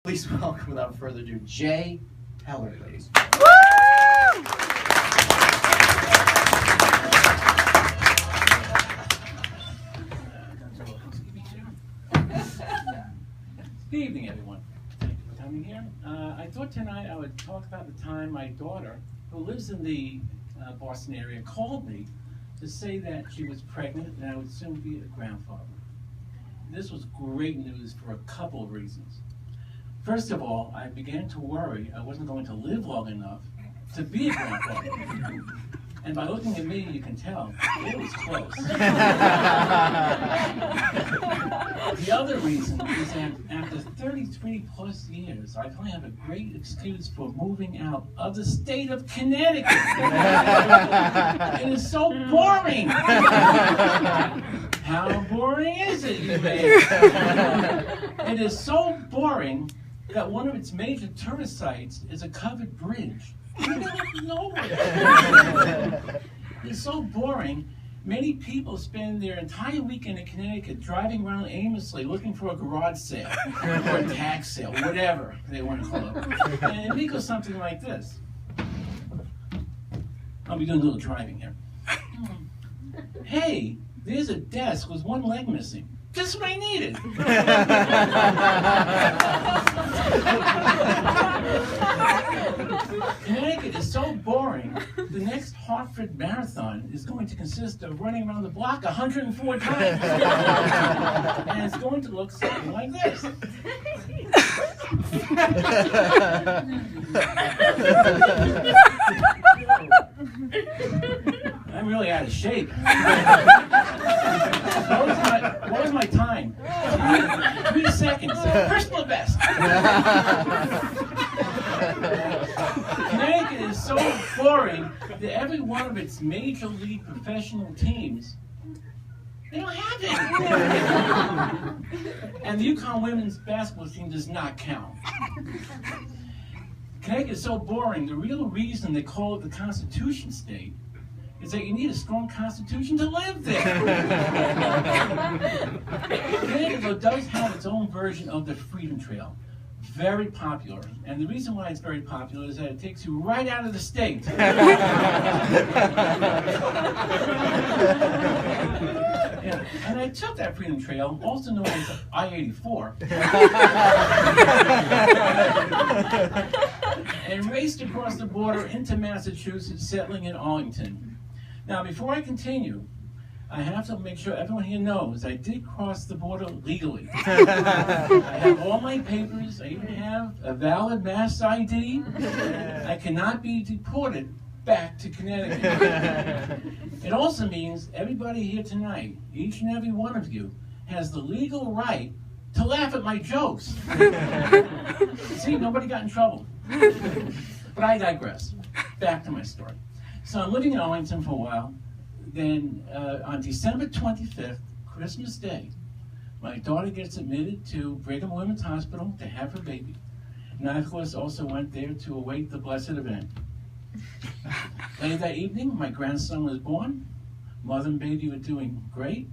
Please welcome, without further ado, Jay Heller, ladies. Good evening, everyone. Thank you for coming here. I thought tonight I would talk about the time my daughter, who lives in the Boston area, called me to say that she was pregnant and I would soon be a grandfather. This was great news for a couple of reasons. First of all, I began to worry I wasn't going to live long enough to be a grandfather. And by looking at me, you can tell it was close. The other reason is that after 33 plus years, I finally have a great excuse for moving out of the state of Connecticut. It is so boring. How boring is it, you may ask? It is so boring that one of its major tourist sites is a covered bridge. It's so boring. Many people spend their entire weekend in Connecticut driving around aimlessly looking for a garage sale or a tax sale, whatever they want to call it. And it goes something like this. I'll be doing a little driving here. Hey, there's a desk with one leg missing. Just what I needed. Connecticut is so boring, the next Hartford Marathon is going to consist of running around the block 104 times. And it's going to look something like this. I'm really out of shape. What was my time? 3 seconds. Personal best. Connecticut is so boring that every one of its major league professional teams, they don't have it. And the UConn women's basketball team does not count. Connecticut is so boring, the real reason they call it the Constitution State is that you need a strong constitution to live there. Connecticut does have its own version of the Freedom Trail. Very popular. And the reason why it's very popular is that it takes you right out of the state. Yeah. And I took that Freedom Trail, also known as I-84, and raced across the border into Massachusetts, settling in Arlington. Now, before I continue, I have to make sure everyone here knows I did cross the border legally. I have all my papers. I even have a valid Mass ID. I cannot be deported back to Connecticut. It also means everybody here tonight, each and every one of you, has the legal right to laugh at my jokes. See, nobody got in trouble. But I digress. Back to my story. So I'm living in Arlington for a while. Then on December 25th, Christmas Day, my daughter gets admitted to Brigham Women's Hospital to have her baby. And I, of course, also went there to await the blessed event. Later that evening, my grandson was born. Mother and baby were doing great.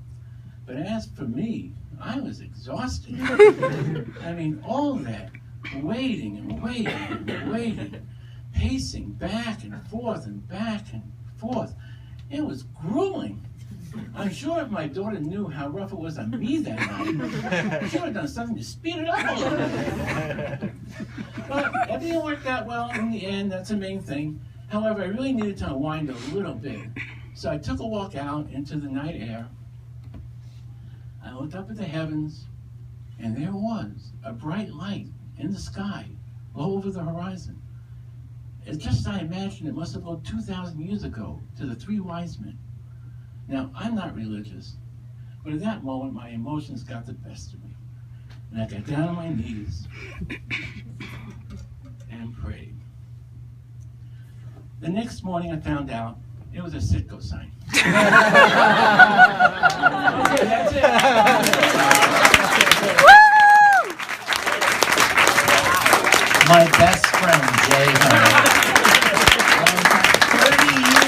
But as for me, I was exhausted. I mean, all that waiting and waiting and waiting, pacing back and forth and back and forth. It was grueling. I'm sure if my daughter knew how rough it was on me that night, she would have done something to speed it up a little bit. But everything worked out well in the end. That's the main thing. However, I really needed to unwind a little bit. So I took a walk out into the night air. I looked up at the heavens, and there was a bright light in the sky, low over the horizon. It's just as I imagined it must have looked 2,000 years ago to the three wise men. Now, I'm not religious, but at that moment, my emotions got the best of me. And I got down on my knees and prayed. The next morning, I found out it was a Citgo sign.